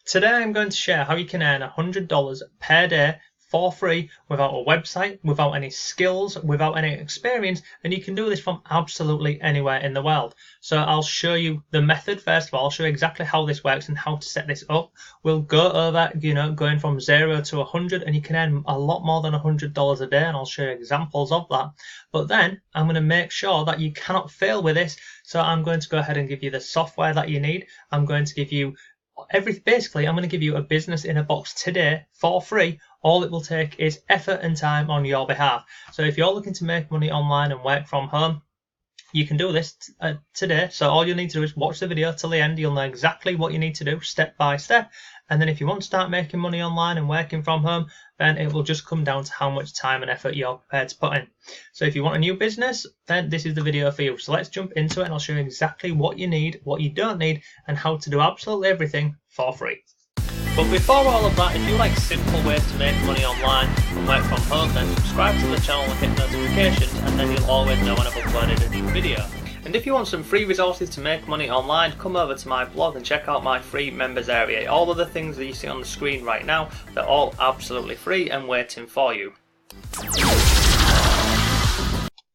Today I'm going to share how you can earn $100 per day for free without a website, without any skills, without any experience, and you can do this from absolutely anywhere in the world. So I'll show you the method first of all. I'll show you exactly how this works and how to set this up. We'll go over, going from 0 to 100, and you can earn a lot more than $100 a day, and I'll show you examples of that. But then I'm going to make sure that you cannot fail with this. So I'm going to go ahead and give you the software that you need. I'm going to give you basically, I'm going to give you a business in a box today for free. All it will take is effort and time on your behalf. So if you're looking to make money online and work from home, you can do this today. So all you need to do is watch the video till the end. You'll know exactly what you need to do step by step. And then if you want to start making money online and working from home, then it will just come down to how much time and effort you're prepared to put in. So if you want a new business, then this is the video for you. So let's jump into it and I'll show you exactly what you need, what you don't need, and how to do absolutely everything for free. But before all of that, if you like simple ways to make money online and work from home, then subscribe to the channel and hit notifications, and then you'll always know when I've uploaded a new video. And if you want some free resources to make money online, come over to my blog and check out my free members area. All of the things that you see on the screen right now, they're all absolutely free and waiting for you.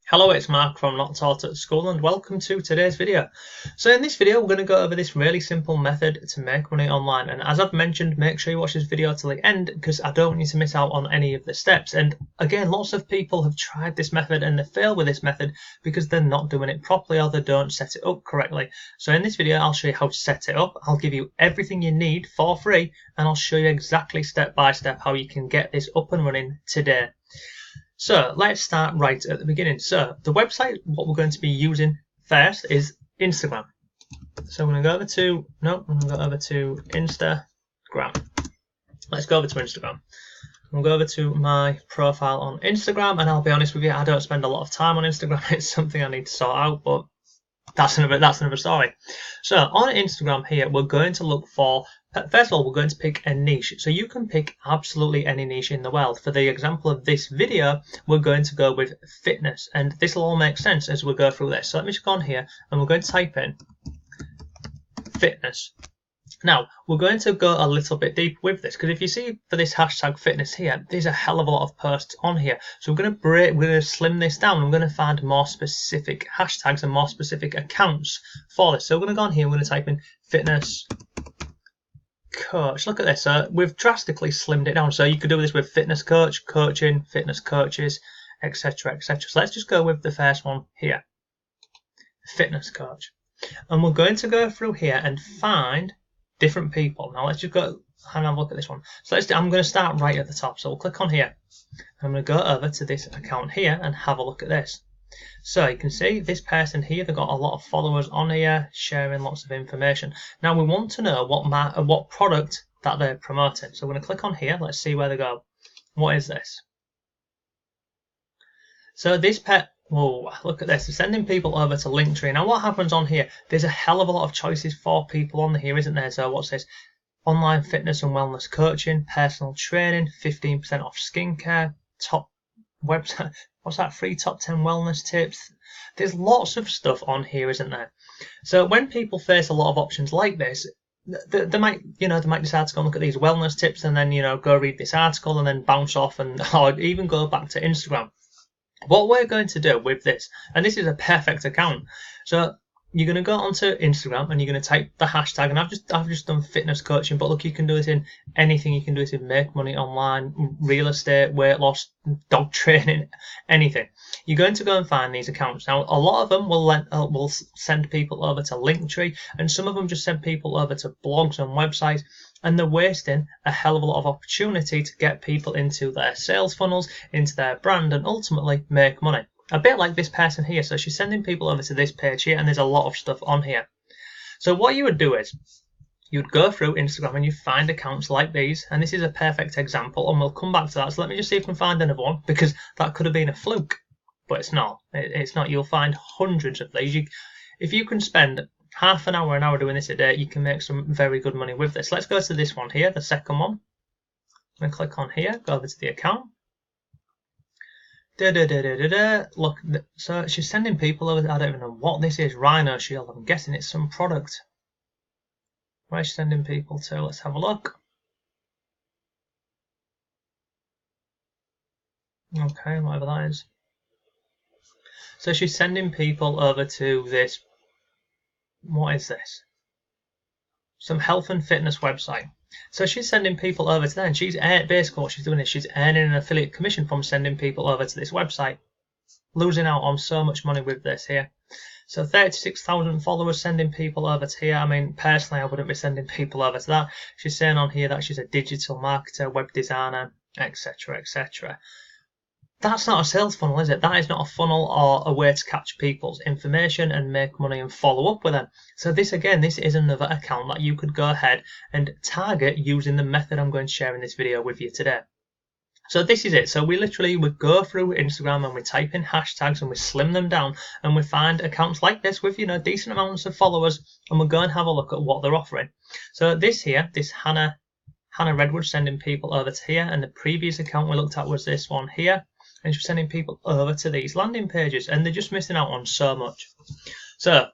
Hello, it's Mark from Not Taught at School and welcome to today's video. So in this video we're going to go over this really simple method to make money online, and as I've mentioned, make sure you watch this video till the end because I don't want you to miss out on any of the steps. And again, lots of people have tried this method and they fail with this method because they're not doing it properly or they don't set it up correctly. So in this video I'll show you how to set it up, I'll give you everything you need for free, and I'll show you exactly step by step how you can get this up and running today. So let's start right at the beginning. So the website, what we're going to be using first is Instagram. So I'm going to go over to Instagram. Let's go over to Instagram. We'll go over to my profile on Instagram, and I'll be honest with you, I don't spend a lot of time on Instagram. It's something I need to sort out, but that's another story. So on Instagram here, we're going to look for, first of all, we're going to pick a niche. So you can pick absolutely any niche in the world. For the example of this video, we're going to go with fitness, and this will all make sense as we go through this. So let me just go on here and we're going to type in fitness. Now, we're going to go a little bit deep with this because if you see for this hashtag fitness here, there's a hell of a lot of posts on here. So we're going to slim this down. We're going to find more specific hashtags and more specific accounts for this. So we're going to go on here, we're going to type in fitness coach. Look at this. We've drastically slimmed it down. So you could do this with fitness coach, coaching, fitness coaches, etc., etc. So let's just go with the first one here, fitness coach. And we're going to go through here and find different people. Now let's just go and have a look at this one. So I'm going to start right at the top. So we'll click on here. I'm going to go over to this account here and have a look at this. So you can see this person here, they've got a lot of followers on here, sharing lots of information. Now we want to know what product that they're promoting. So we're going to click on here. Let's see where they go. What is this? So this oh, look at this. They're sending people over to Linktree. Now what happens on here? There's a hell of a lot of choices for people on here, isn't there? So what's this? Online fitness and wellness coaching, personal training, 15% off skincare, top website. What's that? Free top 10 wellness tips. There's lots of stuff on here, isn't there? So when people face a lot of options like this, they might decide to go and look at these wellness tips and then, go read this article and then bounce off or even go back to Instagram. What we're going to do with this, and this is a perfect account, so you're going to go onto Instagram and you're going to type the hashtag, and I've just done fitness coaching, but look, you can do this in anything. You can do this in make money online, real estate, weight loss, dog training, anything. You're going to go and find these accounts. Now a lot of them will send people over to Linktree, and some of them just send people over to blogs and websites, and they're wasting a hell of a lot of opportunity to get people into their sales funnels, into their brand, and ultimately make money. A bit like this person here. So she's sending people over to this page here, and there's a lot of stuff on here. So what you would do is you'd go through Instagram and you find accounts like these, and this is a perfect example, and we'll come back to that. So let me just see if we can find another one, because that could have been a fluke, but it's not. It's not. You'll find hundreds of these. If you can spend half an hour doing this a day, you can make some very good money with this. Let's go to this one here, the second one. I'm going to click on here, go over to the account. Look, so she's sending people over. I don't even know what this is. Rhino Shield. I'm guessing it's some product. Where's she sending people to? Let's have a look. Okay, whatever that is. So she's sending people over to this. What is this? Some health and fitness website. So she's sending people over to there, and she's basically what she's doing is she's earning an affiliate commission from sending people over to this website. Losing out on so much money with this here. So 36,000 followers sending people over to here. I mean, personally, I wouldn't be sending people over to that. She's saying on here that she's a digital marketer, web designer, etc., etc. That's not a sales funnel, is it? That is not a funnel or a way to capture people's information and make money and follow up with them. So this, again, this is another account that you could go ahead and target using the method I'm going to share in this video with you today. So this is it. So we literally would go through Instagram and we type in hashtags and we slim them down and we find accounts like this with, you know, decent amounts of followers, and we'll go and have a look at what they're offering. So this here, this Hannah Redwood sending people over to here, and the previous account we looked at was this one here. And she's sending people over to these landing pages, and they're just missing out on so much. So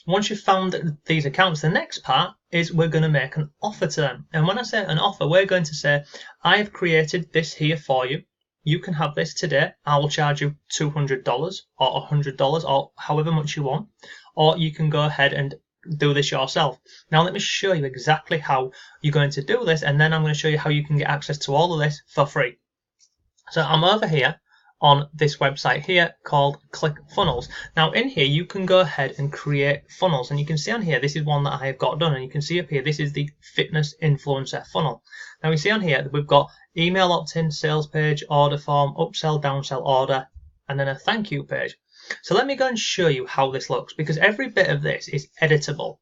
once you've found these accounts, the next part is we're going to make an offer to them. And when I say an offer, we're going to say, I have created this here for you. You can have this today. I will charge you $200 or $100 or however much you want. Or you can go ahead and do this yourself. Now let me show you exactly how you're going to do this, and then I'm going to show you how you can get access to all of this for free. So I'm over here on this website here called ClickFunnels. Now in here you can go ahead and create funnels, and you can see on here this is one that I have got done, and you can see up here this is the fitness influencer funnel. Now we see on here that we've got email opt-in, sales page, order form, upsell, downsell, order, and then a thank you page. So let me go and show you how this looks, because every bit of this is editable.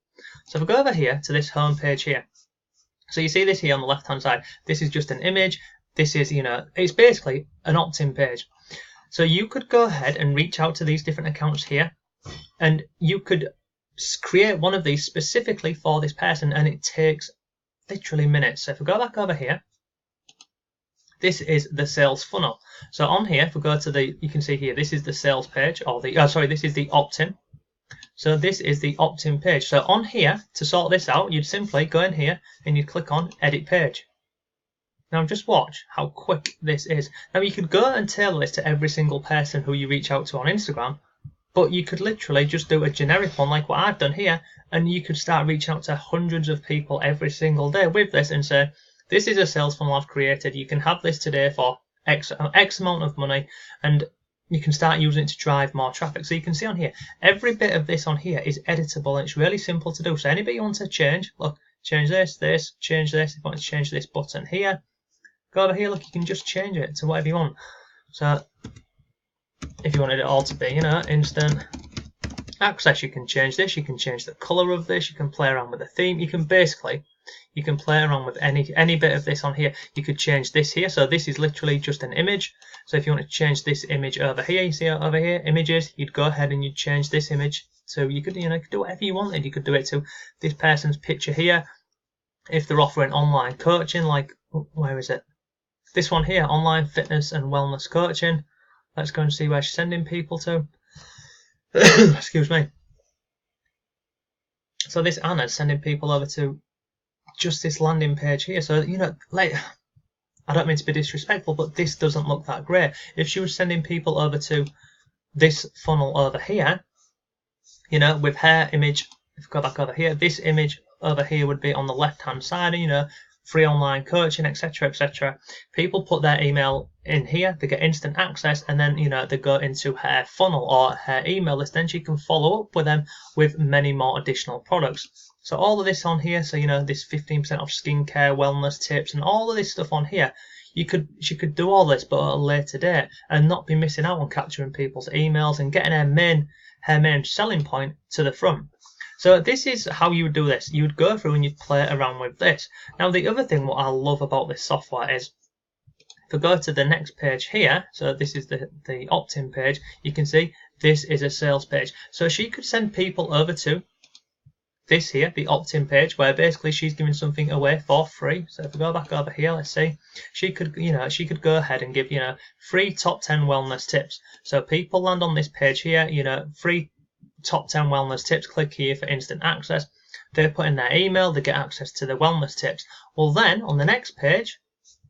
So if we go over here to this home page here, so you see this here on the left hand side, this is just an image. This is, you know, it's basically an opt-in page. So you could go ahead and reach out to these different accounts here, and you could create one of these specifically for this person, and it takes literally minutes. So if we go back over here, this is the sales funnel. So on here, if we go to the, you can see here, this is the sales page, or the, this is the opt-in. So this is the opt-in page. So on here, to sort this out, you'd simply go in here and you'd click on edit page. Now just watch how quick this is. Now you could go and tailor this to every single person who you reach out to on Instagram, but you could literally just do a generic one like what I've done here, and you could start reaching out to hundreds of people every single day with this and say, this is a sales funnel I've created. You can have this today for X amount of money, and you can start using it to drive more traffic. So you can see on here, every bit of this on here is editable, and it's really simple to do. So anybody wants to change, look, change this, change this. If you want to change this button here, go over here, look, you can just change it to whatever you want. So if you wanted it all to be, you know, instant access, you can change this, you can change the color of this, you can play around with the theme, you can play around with any bit of this on here. You could change this here, so this is literally just an image. So if you want to change this image over here, you see over here, images, you'd go ahead and you'd change this image. So you could, you know, do whatever you wanted. You could do it to this person's picture here. If they're offering online coaching, like, where is it? This one here, online fitness and wellness coaching. Let's go and see where she's sending people to. Excuse me. So this Anna's sending people over to just this landing page here. So, you know, like, I don't mean to be disrespectful, but this doesn't look that great. If she was sending people over to this funnel over here, you know, with her image, if we go back over here, this image over here would be on the left hand side, you know, free online coaching, etc., etc. People put their email in here, they get instant access, and then, you know, they go into her funnel or her email list. Then she can follow up with them with many more additional products. So all of this on here, so, you know, this 15% off skincare, wellness tips, and all of this stuff on here, she could do all this, but at a later date, and not be missing out on capturing people's emails and getting her main selling point to the front. So this is how you would do this. You would go through and you'd play around with this. Now the other thing what I love about this software is, if we go to the next page here, so this is the opt-in page, you can see this is a sales page. So she could send people over to this here, the opt-in page, where basically she's giving something away for free. So if we go back over here, let's see, she could, you know, she could go ahead and give, you know, free top 10 wellness tips. So people land on this page here, you know, free top 10 wellness tips, click here for instant access. they put in their email, they get access to the wellness tips. Well, then on the next page,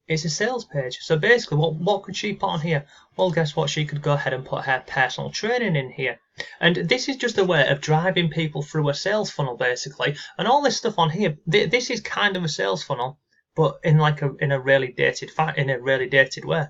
it's a sales page. So basically, what could she put on here? Well, guess what? She could go ahead and put her personal training in here. And this is just a way of driving people through a sales funnel, basically. And all this stuff on here, this is kind of a sales funnel, but in a really dated way.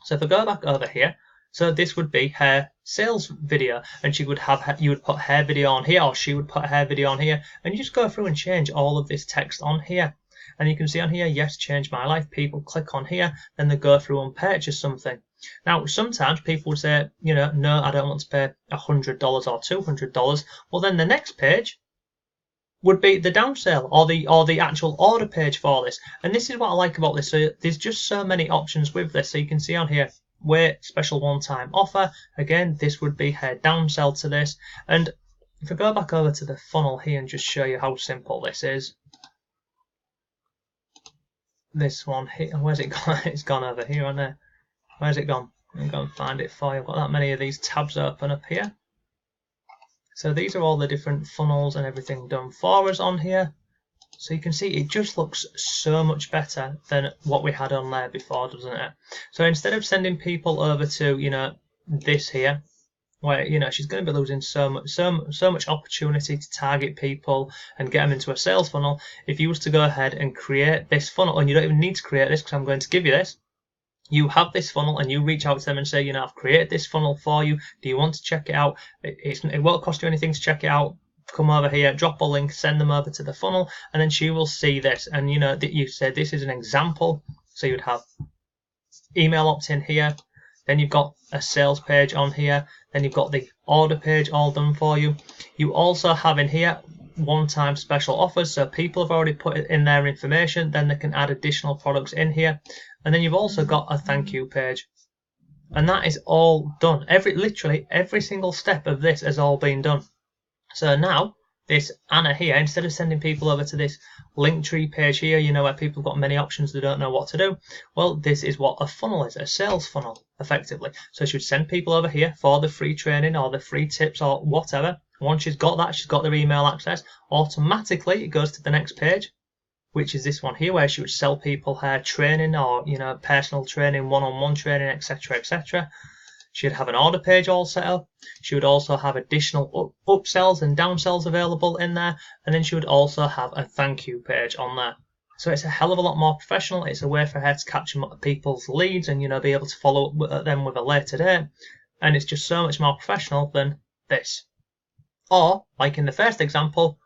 So if I go back over here, so this would be her sales video, and you would put her video on here, or she would put her video on here, and you just go through and change all of this text on here. And you can see on here, yes, change my life. People click on here, then they go through and purchase something. Now, sometimes people would say, no, I don't want to pay $100 or $200. Well, then the next page would be the down sale or the actual order page for this. And this is what I like about this. So there's just so many options with this. So you can see on here, wait, special one-time offer. Again, this would be her down sell to this. And if I go back over to the funnel here and just show you how simple this is. This one here, where's it gone? It's gone over here, hasn't it? Where's it gone? I'm going to find it for you. I've got that many of these tabs open up here. So these are all the different funnels and everything done for us on here. So you can see it just looks so much better than what we had on there before, doesn't it? So instead of sending people over to, this here, where she's going to be losing so much opportunity to target people and get them into a sales funnel. If you was to go ahead and create this funnel, and you don't even need to create this because I'm going to give you this, you have this funnel and you reach out to them and say, I've created this funnel for you. Do you want to check it out? It won't cost you anything to check it out. Come over here, drop a link, send them over to the funnel, and then she will see this. And that you said this is an example. So you'd have email opt-in here. Then you've got a sales page on here. Then you've got the order page all done for you. You also have in here one-time special offers. So people have already put in their information. Then they can add additional products in here. And then you've also got a thank you page. And that is all done. Literally every single step of this has all been done. So now this Anna here, instead of sending people over to this Linktree page here, where people have got many options, they don't know what to do. Well, this is what a funnel is, a sales funnel, effectively. So she would send people over here for the free training or the free tips or whatever. Once she's got that, she's got their email access. Automatically, it goes to the next page, which is this one here, where she would sell people her training or, personal training, one-on-one training, etc., etc. She'd have an order page all set up. She would also have additional upsells and downsells available in there. And then she would also have a thank you page on there. So it's a hell of a lot more professional. It's a way for her to capture people's leads and, be able to follow up with them with a later date. And it's just so much more professional than this. Or, like in the first example,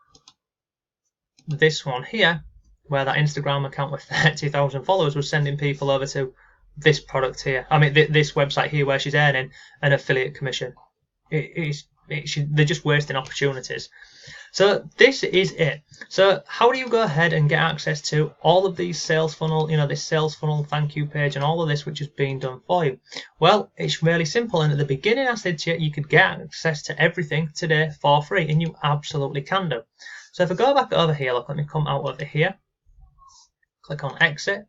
this one here, where that Instagram account with 30,000 followers was sending people over to this product here. I mean, this website here where she's earning an affiliate commission. They're just wasting opportunities. So this is it. So how do you go ahead and get access to all of these sales funnel, this sales funnel thank you page and all of this which is being done for you? Well, it's really simple. And at the beginning I said to you, you could get access to everything today for free, and you absolutely can do. So if I go back over here, look, let me come out over here, click on exit.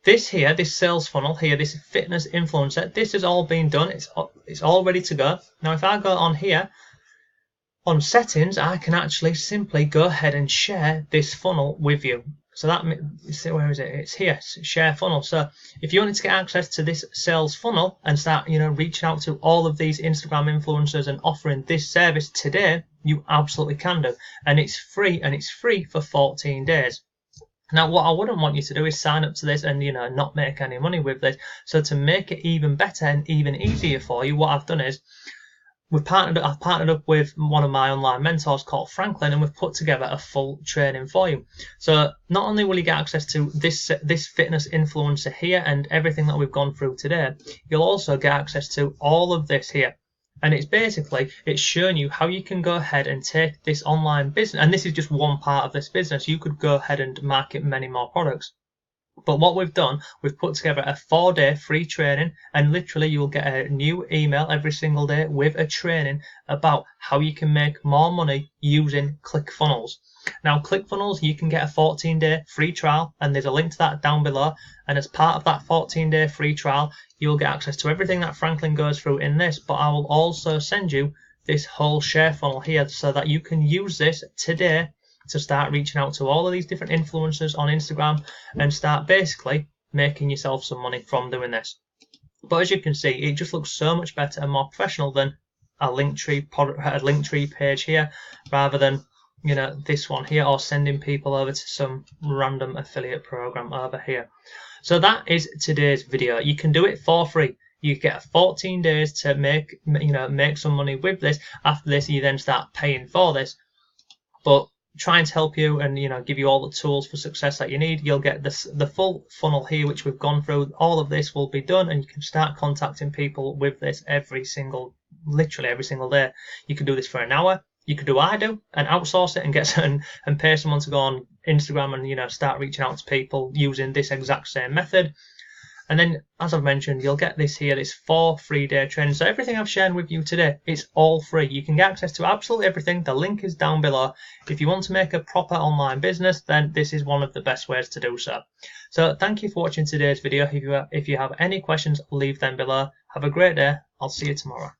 This here, this sales funnel here, this fitness influencer, this has all been done. It's all ready to go. Now, if I go on here, on settings, I can actually simply go ahead and share this funnel with you. So that, where is it? It's here, share funnel. So if you wanted to get access to this sales funnel and start, reaching out to all of these Instagram influencers and offering this service today, you absolutely can do. And it's free, for 14 days. Now, what I wouldn't want you to do is sign up to this and, not make any money with this. So to make it even better and even easier for you, what I've done is I've partnered up with one of my online mentors called Franklin, and we've put together a full training for you. So not only will you get access to this fitness influencer here and everything that we've gone through today, you'll also get access to all of this here. And it's showing you how you can go ahead and take this online business, and this is just one part of this business. You could go ahead and market many more products. But what we've done, we've put together a 4-day free training, and literally you'll get a new email every single day with a training about how you can make more money using ClickFunnels. Now, ClickFunnels, you can get a 14-day free trial, and there's a link to that down below. And as part of that 14-day free trial, you'll get access to everything that Franklin goes through in this, but I will also send you this whole share funnel here so that you can use this today to start reaching out to all of these different influencers on Instagram and start basically making yourself some money from doing this. But as you can see, it just looks so much better and more professional than a Linktree page here, rather than, you know, this one here, or sending people over to some random affiliate program over here. So that is today's video. You can do it for free. You get 14 days to make some money with this. After this, you then start paying for this. But trying to help you and give you all the tools for success that you need. You'll get the full funnel here, which we've gone through. All of this will be done, and you can start contacting people with this literally every single day. You can do this for an hour. You could do what I do and outsource it and get and pay someone to go on Instagram and start reaching out to people using this exact same method. And then, as I've mentioned, you'll get this here, this 4 free-day training. So everything I've shared with you today, it's all free. You can get access to absolutely everything. The link is down below. If you want to make a proper online business, then this is one of the best ways to do so. So thank you for watching today's video. If you have any questions, leave them below. Have a great day. I'll see you tomorrow.